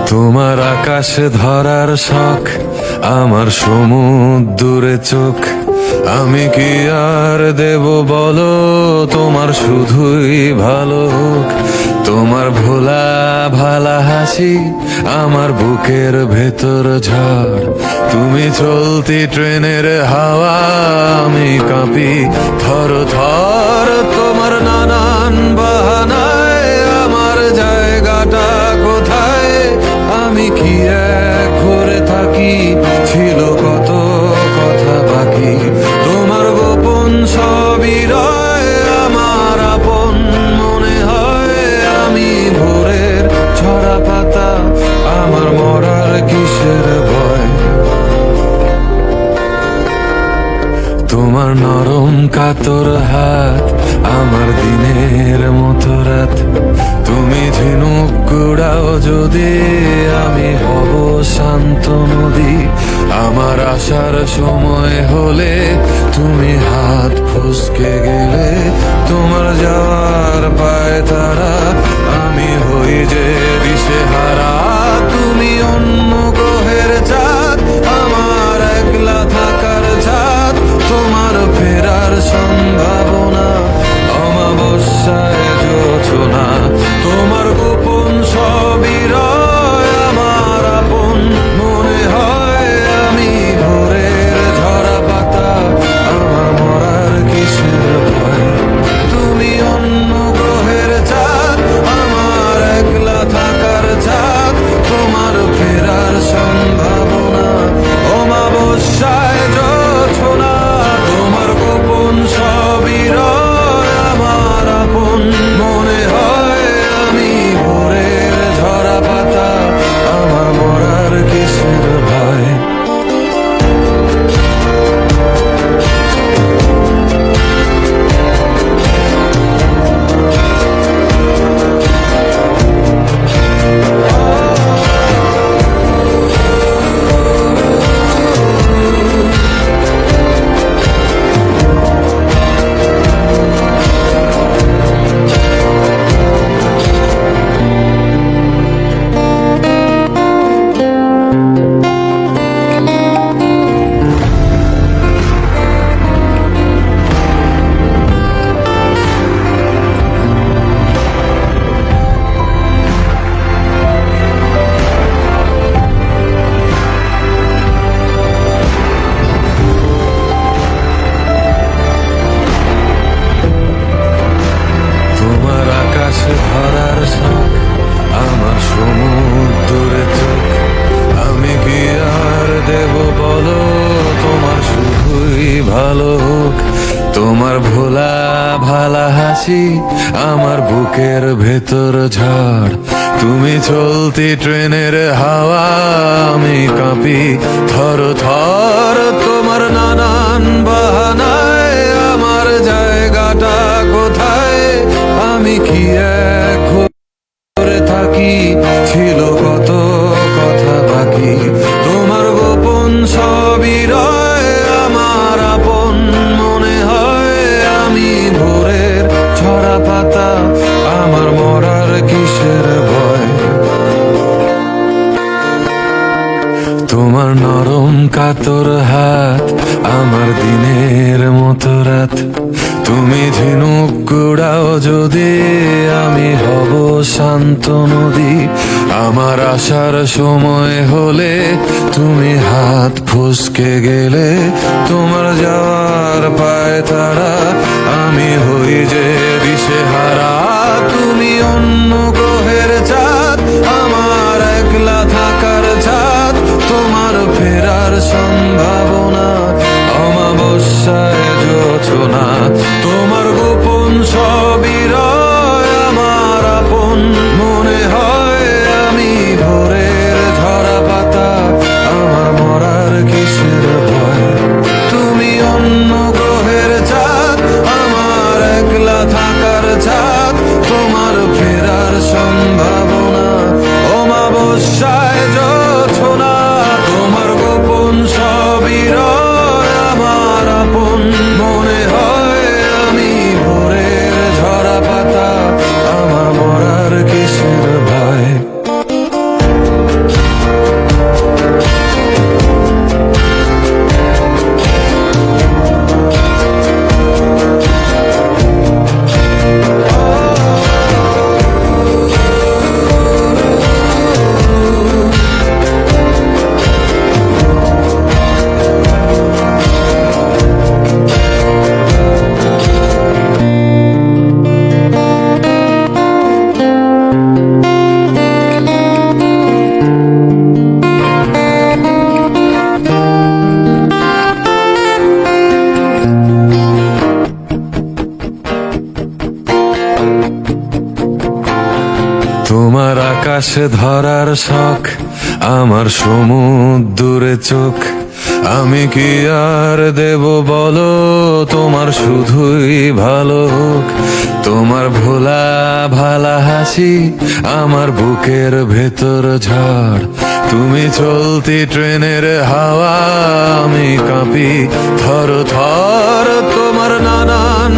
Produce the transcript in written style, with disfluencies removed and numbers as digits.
তোমার আকাশে ধরার শখ, আমার সমুদ্রে চোখ। আমি কি আর দেব বলো, তোমার শুধুই ভালো হোক। তোমার ভোলা ভালা হাসি আমার বুকের ভেতর ঝড়। তুমি চলতি ট্রেনের হাওয়া, আমি কাঁপি থর থর। তোমার নানান বাহানায় আমার জায়গাটা কোথায়? আমি কি এক ঘরে থাকি, ছিল কত কথা বাকি। তোমার গোপন সবই রয় আমার আপন মনে হয়। আমি ভোরের ছড়া পাতা, আমার মরার কিসের ভয়? তোমার নরম কাতর হাত আমার দিনের মতো রাত। তুমি ঝিনুক গুড়াও যদি, আমি হব শান্ত নদী। আমার আসার সময় হলে তুমি হাত ফসকে গেলে। তোমার যাওয়ার পায় তারা, আমি হই যে দিশেহারা। তুমি অন্য গ্রহের চাঁদ, আমার একলা থাকার ছাদ। তোমার ফেরার সম্ভাবনা অমাবস্যায় জোছনা। তোমার গোপন সবই রয় আমার আপন মনে হয়। আমি ভোরের ঝরা পাতা, আমার মরার কিসের ভয়? তুমি অন্য গ্রহের চাঁদ, আমার একলা থাকার ছাদ। তোমার ফেরার সম্ভাবনা অমাবস্যায় জোছনা। তোমার গোপন সবই রয় আমার আপন মনে হয়। আমি ভোরের ঝরা পাতা, আমার মরার কিসের ভয়? তোমার আকাশে ধরার শখ, আমার সমুদ্রে চোখ। আমি কি আর দেব বলো, তোমার শুধুই ভালো হোক। তোমার ভোলা ভালা হাসি আমার বুকের ভেতর ঝড়। তুমি চলতি ট্রেনের হাওয়া, আমি কাঁপি থর থর। তোমার নানান বাহানায় আমার জায়গাটা কোথায়? আমি কি এক ঘরে থাকি, ছিল কত কথা বাকি। তোমার গোপন সবই রয় আমার আপন মনে হয়। আমি ভোরের ছড়া পাতা, আমার মরার কিসের ভয়? তোমার নরম কাতর হাত আমার দিনের মতো রাত। তুমি ঝিনুক গুড়াও যদি, আমি হব শান্ত নদী। আমার আসার সময় হলে তুমি হাত ফসকে গেলে। তোমার যাওয়ার পায় তারা, আমি হই যে দিশেহারা। তুমি অন্য গ্রহের চাঁদ, আমার একলা থাকার ছাদ। তোমার ফেরার সম্ভাবনা অমাবস্যায় জোছনা। তোমার গোপন সবই রয় আমার আপন মনে হয়। আমি ভোরের ঝরা পাতা, আমার মরার কিসের ভয়? তুমি অন্য গ্রহের চাঁদ, আমার একলা থাকার ছাদ। তোমার ফেরার সম্ভাবনা আকাশে ধরার শখ, আমার সমুদ্রে চোখ। আমি কি আর দেব বলো, তোমার শুধুই ভালো হোক। তোমার ভোলা ভালা হাসি আমার বুকের ভেতর ঝড়। তুমি চলতি ট্রেনের হাওয়া, আমি কাঁপি থর থর। তোমার নানান